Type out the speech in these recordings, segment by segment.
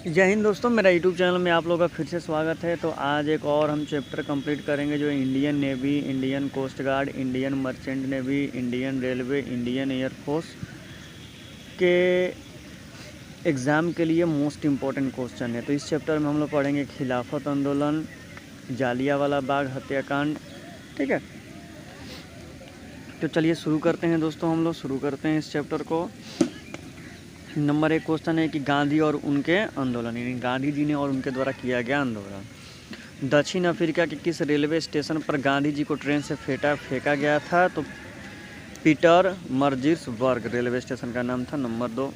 जय हिंद दोस्तों, मेरा यूट्यूब चैनल में आप लोगों का फिर से स्वागत है। तो आज एक और हम चैप्टर कंप्लीट करेंगे जो Indian Navy, Indian Coast Guard, Indian Merchant Navy, Indian Railway, Indian air force के एग्ज़ाम के लिए मोस्ट इम्पॉर्टेंट क्वेश्चन है। तो इस चैप्टर में हम लोग पढ़ेंगे खिलाफत आंदोलन, जालियांवाला बाग हत्याकांड। ठीक है, तो चलिए शुरू करते हैं दोस्तों। हम लोग शुरू करते हैं इस चैप्टर को। नंबर 1 क्वेश्चन है कि गांधी और उनके आंदोलन, यानी गांधी जी ने और उनके द्वारा किया गया आंदोलन। दक्षिण अफ्रीका के किस रेलवे स्टेशन पर गांधी जी को ट्रेन से फेंका गया था? तो पीटरमार्ट्सबर्ग रेलवे स्टेशन का नाम था। नंबर 2,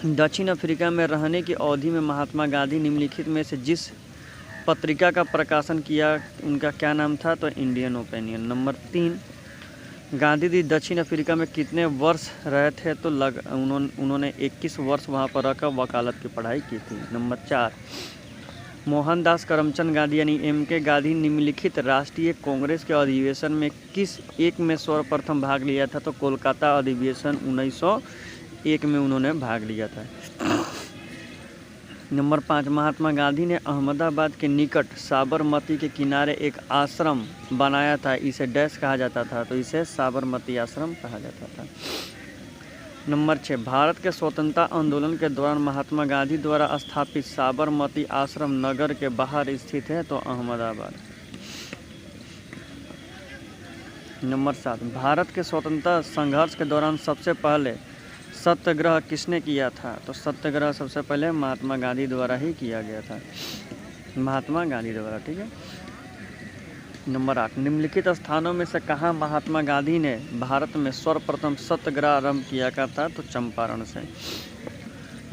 दक्षिण अफ्रीका में रहने की अवधि में महात्मा गांधी निम्नलिखित में से जिस पत्रिका का प्रकाशन किया उनका क्या नाम था? तो Indian opinion. Number 3, Gandhi ji दक्षिण अफ्रीका में कितने वर्ष रहे थे? तो उन्होंने 21 वर्ष वहाँ पर रहकर वकालत की पढ़ाई की थी। नंबर 4, मोहनदास करमचंद गांधी यानी M.K. गांधी निम्नलिखित राष्ट्रीय कांग्रेस के अधिवेशन में किस एक में सर्वप्रथम भाग लिया था? तो कोलकाता अधिवेशन 1901 में उन्होंने भाग लिया था। नंबर 5, महात्मा गांधी ने अहमदाबाद के निकट साबरमती के किनारे एक आश्रम बनाया था, इसे डैश कहा जाता था? तो इसे साबरमती आश्रम कहा जाता था। नंबर 6, भारत के स्वतंत्रता आंदोलन के दौरान महात्मा गांधी द्वारा स्थापित साबरमती आश्रम नगर के बाहर स्थित है? तो अहमदाबाद। नंबर 7, भारत के स्वतंत्रता संघर्ष के दौरान सबसे पहले सत्याग्रह किसने किया था? तो सत्याग्रह सबसे पहले महात्मा गांधी द्वारा ही किया गया था, महात्मा गांधी द्वारा। ठीक है। नंबर 8, निम्नलिखित स्थानों में से कहाँ महात्मा गांधी ने भारत में सर्वप्रथम सत्याग्रह आरंभ किया था? तो चंपारण से।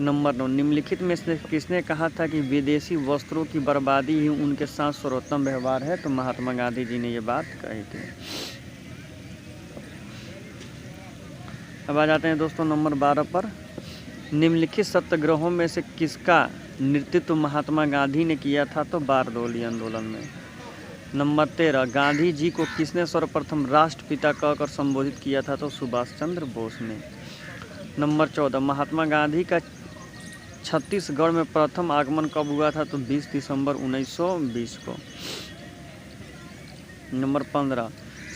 नंबर 9, निम्नलिखित में से किसने कहा था कि विदेशी वस्त्रों की बर्बादी ही उनके साथ सर्वोत्तम व्यवहार है? तो महात्मा गांधी जी ने ये बात कही थी। अब आ जाते हैं दोस्तों नंबर 12 पर। निम्नलिखित सत्याग्रहों में से किसका नेतृत्व महात्मा गांधी ने किया था? तो बारडोली आंदोलन में। नंबर 13, गांधी जी को किसने सर्वप्रथम राष्ट्रपिता कहकर संबोधित किया था? तो सुभाष चंद्र बोस ने। नंबर 14, महात्मा गांधी का छत्तीसगढ़ में प्रथम आगमन कब हुआ था? तो 20 दिसंबर 1920 को। नंबर 15,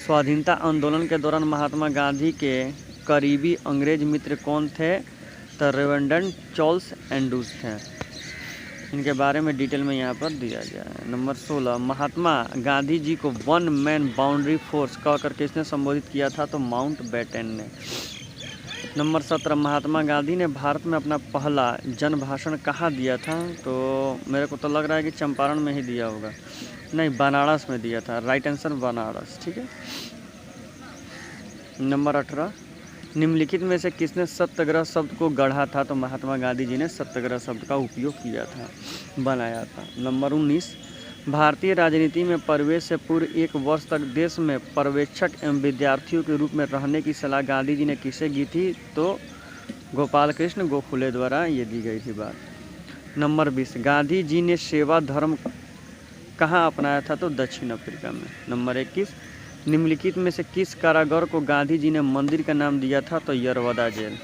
स्वाधीनता आंदोलन के दौरान महात्मा गांधी के करीबी अंग्रेज मित्र कौन थे? तो रेवरेंड चार्ल्स एंड्रूज थे। इनके बारे में डिटेल में यहाँ पर दिया गया है। नंबर 16, महात्मा गांधी जी को वन मैन बाउंड्री फोर्स कहकर किसने संबोधित किया था? तो माउंटबेटन ने। नंबर 17, महात्मा गांधी ने भारत में अपना पहला जन भाषण कहाँ दिया था? तो मेरे को तो लग रहा है कि चंपारण में ही दिया होगा, नहीं बनारस में दिया था। Right answer Banaras. ठीक है। नंबर 18, निम्नलिखित में से किसने सत्याग्रह शब्द को गढ़ा था? तो महात्मा गांधी जी ने सत्याग्रह शब्द का उपयोग किया था, बनाया था। नंबर 19, भारतीय राजनीति में प्रवेश से पूर्व 1 वर्ष तक देश में पर्यवेक्षक एवं विद्यार्थियों के रूप में रहने की सलाह गांधी जी ने किसे दी थी? तो गोपाल कृष्ण गोखले द्वारा ये दी गई थी बात। नंबर 20, गांधी जी ने सेवा धर्म कहाँ अपनाया था? तो दक्षिण अफ्रीका में। नंबर 21, निम्नलिखित में से किस कारागार को गांधी जी ने मंदिर का नाम दिया था? तो यरवदा जेल।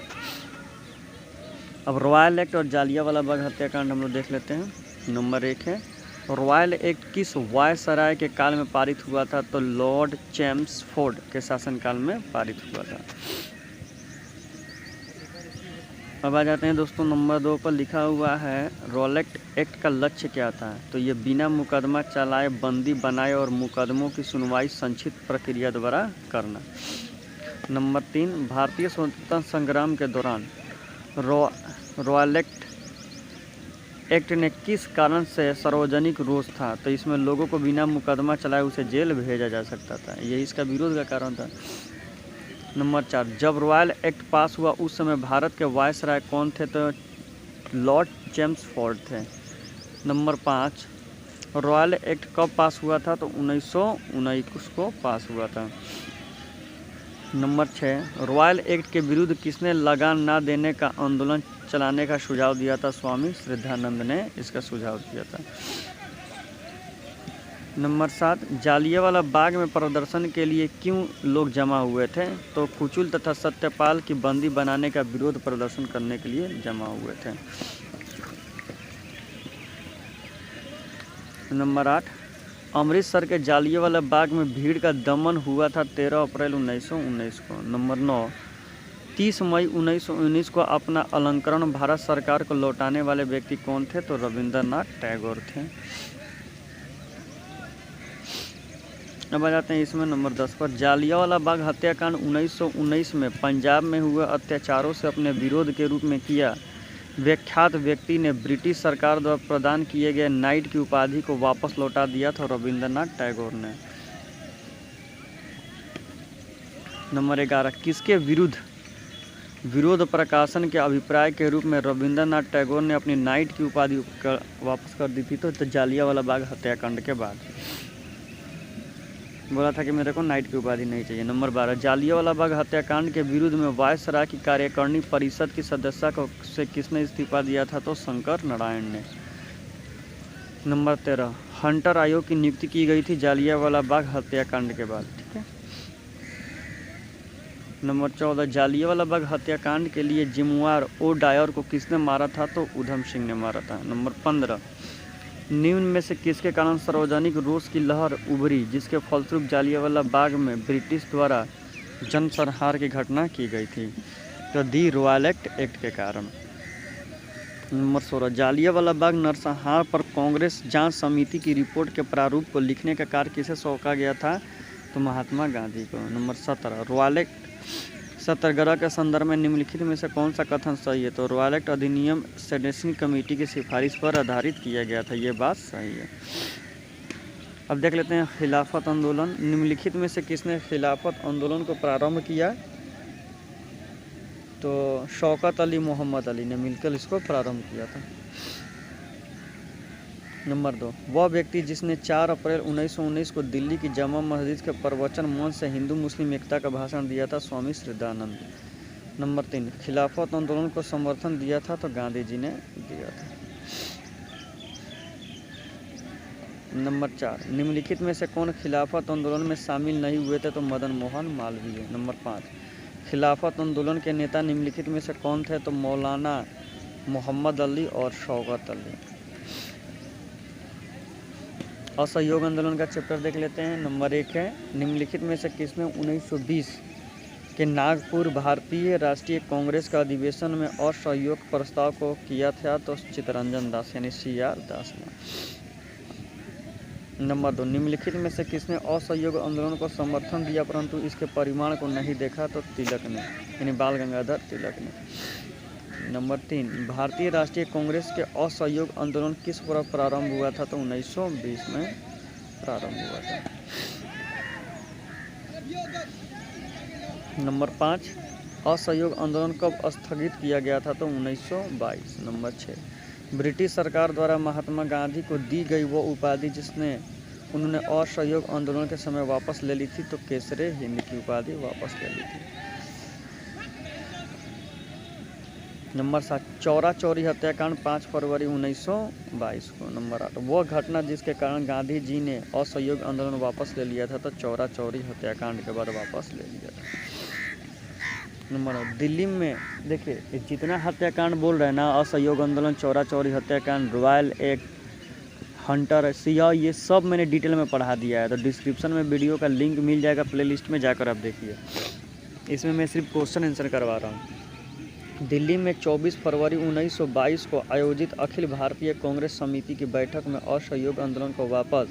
अब रॉयल एक्ट और जालियांवाला बाग हत्याकांड हम लोग देख लेते हैं। नंबर 1 है, रॉयल एक्ट किस वायसराय के काल में पारित हुआ था? तो लॉर्ड चैम्सफोर्ड के शासनकाल में पारित हुआ था। अब आ जाते हैं दोस्तों नंबर 2 पर। लिखा हुआ है रॉयल एक्ट का लक्ष्य क्या था? तो ये बिना मुकदमा चलाए बंदी बनाए और मुकदमों की सुनवाई संक्षिप्त प्रक्रिया द्वारा करना। नंबर 3, भारतीय स्वतंत्रता संग्राम के दौरान रॉयल एक्ट ने किस कारण से सार्वजनिक रोष था? तो इसमें लोगों को बिना मुकदमा चलाए उसे जेल भेजा जा सकता था, यही इसका विरोध का कारण था। नंबर 4, जब रॉयल एक्ट पास हुआ उस समय भारत के वायसराय कौन थे? तो लॉर्ड चैम्सफोर्ड थे। नंबर 5, रॉयल एक्ट कब पास हुआ था? तो 1919 को पास हुआ था। नंबर 6, रॉयल एक्ट के विरुद्ध किसने लगान ना देने का आंदोलन चलाने का सुझाव दिया था? स्वामी श्रद्धानंद ने इसका सुझाव दिया था। नंबर 7, जालियांवाला बाग में प्रदर्शन के लिए क्यों लोग जमा हुए थे? तो कुचुल तथा सत्यपाल की बंदी बनाने का विरोध प्रदर्शन करने के लिए जमा हुए थे। नंबर 8, अमृतसर के जालियांवाला बाग में भीड़ का दमन हुआ था 13 अप्रैल 1919 को। नंबर 9, 30 मई 1919 को अपना अलंकरण भारत सरकार को लौटाने वाले व्यक्ति कौन थे? तो रविंद्रनाथ टैगोर थे। अब आ जाते हैं इसमें नंबर 10 पर। जालियांवाला बाग हत्याकांड 1919 में पंजाब में हुए अत्याचारों से अपने विरोध के रूप में किया। विख्यात व्यक्ति ने ब्रिटिश सरकार द्वारा प्रदान किए गए नाइट की उपाधि को वापस लौटा दिया था रविंद्रनाथ टैगोर ने। नंबर 11, किसके विरोध प्रकाशन के अभिप्राय के रूप में रविंद्रनाथ टैगोर ने अपनी नाइट की उपाधि वापस कर दी थी? तो जालियांवाला बाग हत्याकांड के बाद बोला था कि मेरे को नाइट की उपाधि नहीं चाहिए। नंबर 12, जालियांवाला बाग हत्याकांड के विरुद्ध में वायसराय की कार्यकारिणी परिषद की सदस्यता से किसने इस्तीफा दिया था? तो शंकर नारायण ने। नंबर 13, हंटर आयोग की नियुक्ति की गई थी जालियांवाला बाग हत्याकांड के बाद। ठीक है। नंबर 14, जालियांवाला बाग हत्याकांड के लिए जिम्मेवार ओ डायर को किसने मारा था? तो उधम सिंह ने मारा था। नंबर 15, निम्न में से किसके कारण सार्वजनिक रोष की लहर उभरी जिसके फलस्वरूप जालियांवाला बाग में ब्रिटिश द्वारा जनसंहार की घटना की गई थी? तो दी रॉयलेट एक्ट के कारण। नंबर 16, जालियांवाला बाग नरसंहार पर कांग्रेस जांच समिति की रिपोर्ट के प्रारूप को लिखने का कार्य किसे सौंपा गया था? तो महात्मा गांधी को। नंबर 17, रॉयलेट सत्याग्रह के संदर्भ में निम्नलिखित में से कौन सा कथन सही है? तो रॉयलेट अधिनियम सेनेटिंग कमेटी की सिफारिश पर आधारित किया गया था। ये बात सही है। अब देख लेते हैं खिलाफत आंदोलन। निम्नलिखित में से किसने खिलाफत आंदोलन को प्रारंभ किया? तो शौकत अली मोहम्मद अली ने मिलकर इसको प्रारंभ किया था। नंबर 2, वह व्यक्ति जिसने 4 अप्रैल 1919 को दिल्ली की जामा मस्जिद के प्रवचन मंच से हिंदू मुस्लिम एकता का भाषण दिया था? स्वामी श्रद्धानंद। नंबर 3, खिलाफत आंदोलन को समर्थन दिया था? तो गांधी जी ने दिया था। नंबर 4, निम्नलिखित में से कौन खिलाफत आंदोलन में शामिल नहीं हुए थे? तो मदन मोहन मालवीय। नंबर 5, खिलाफत आंदोलन के नेता निम्नलिखित में से कौन थे? तो मौलाना मोहम्मद अली और शौकत अली। असहयोग आंदोलन का चैप्टर देख लेते हैं। नंबर 1 है, निम्नलिखित में से किसने 1920 के नागपुर भारतीय राष्ट्रीय कांग्रेस का अधिवेशन में असहयोग प्रस्ताव को किया था? तो चित्तरंजन दास यानी CR दास ने। नंबर 2, निम्नलिखित में से किसने असहयोग आंदोलन को समर्थन दिया परंतु इसके परिमाण को नहीं देखा? तो तिलक ने यानी बाल गंगाधर तिलक ने। नंबर 3, भारतीय राष्ट्रीय कांग्रेस के असहयोग आंदोलन किस वर्ष प्रारंभ हुआ था? तो 1920 में प्रारंभ हुआ था। नंबर 5, असहयोग आंदोलन कब स्थगित किया गया था? तो 1922। नंबर 6, ब्रिटिश सरकार द्वारा महात्मा गांधी को दी गई वो उपाधि जिसने उन्होंने असहयोग आंदोलन के समय वापस ले ली थी? तो केसरे हिंद की उपाधि वापस ले ली थी। नंबर 7, चौरा चौरी हत्याकांड 5 फरवरी 1922 को। नंबर 8, वह घटना जिसके कारण गांधी जी ने असहयोग आंदोलन वापस ले लिया था? तो चौरा चौरी हत्याकांड के बाद वापस ले लिया था। नंबर 9, दिल्ली में देखिए जितना हत्याकांड बोल रहे हैं ना, असहयोग आंदोलन, चौरा चौरी हत्याकांड, रॉयल एक्ट, हंटर, सिया, ये सब मैंने डिटेल में पढ़ा दिया है। तो डिस्क्रिप्शन में वीडियो का लिंक मिल जाएगा, प्लेलिस्ट में जाकर आप देखिए। इसमें मैं सिर्फ क्वेश्चन आंसर करवा रहा हूँ। दिल्ली में 24 फरवरी 1922 को आयोजित अखिल भारतीय कांग्रेस समिति की बैठक में असहयोग आंदोलन को वापस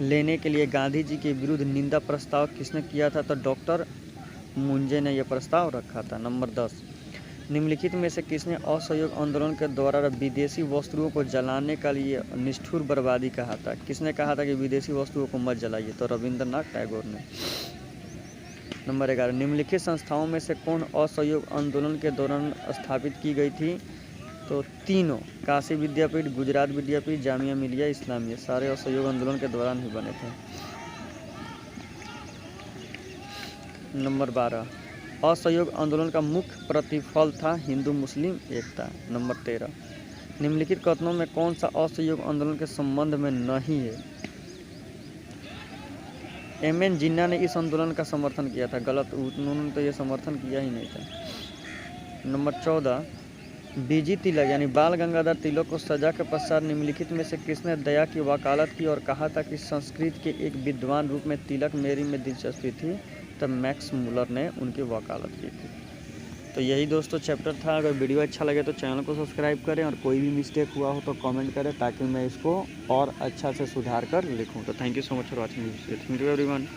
लेने के लिए गांधी जी के विरुद्ध निंदा प्रस्ताव किसने किया था? तो डॉक्टर मुंजे ने यह प्रस्ताव रखा था। नंबर 10, निम्नलिखित में से किसने असहयोग आंदोलन के दौरान विदेशी वस्तुओं को जलाने के लिए निष्ठुर बर्बादी कहा था? किसने कहा था कि विदेशी वस्तुओं को मत जलाइए? तो रविंद्रनाथ टैगोर ने। नंबर 11, निम्नलिखित संस्थाओं में से कौन असहयोग आंदोलन के दौरान स्थापित की गई थी? तो तीनों, काशी विद्यापीठ, गुजरात विद्यापीठ, जामिया मिलिया इस्लामिया, सारे असहयोग आंदोलन के दौरान ही बने थे। नंबर 12, असहयोग आंदोलन का मुख्य प्रतिफल था हिंदू मुस्लिम एकता। नंबर 13, निम्नलिखित कथनों में कौन सा असहयोग आंदोलन के संबंध में नहीं है? MN जिन्ना ने इस आंदोलन का समर्थन किया था। गलत, उन्होंने तो ये समर्थन किया ही नहीं था। नंबर 14, बीजी तिलक यानी बाल गंगाधर तिलक को सजा के पश्चात निम्नलिखित में से किसने दया की वकालत की और कहा था कि संस्कृत के एक विद्वान रूप में तिलक मेरी में दिलचस्पी थी, तब मैक्स मुलर ने उनकी वकालत की थी। तो यही दोस्तों चैप्टर था। अगर वीडियो अच्छा लगे तो चैनल को सब्सक्राइब करें और कोई भी मिस्टेक हुआ हो तो कमेंट करें ताकि मैं इसको और अच्छा से सुधार कर लिखूँ। तो thank you so much for watching this video everyone.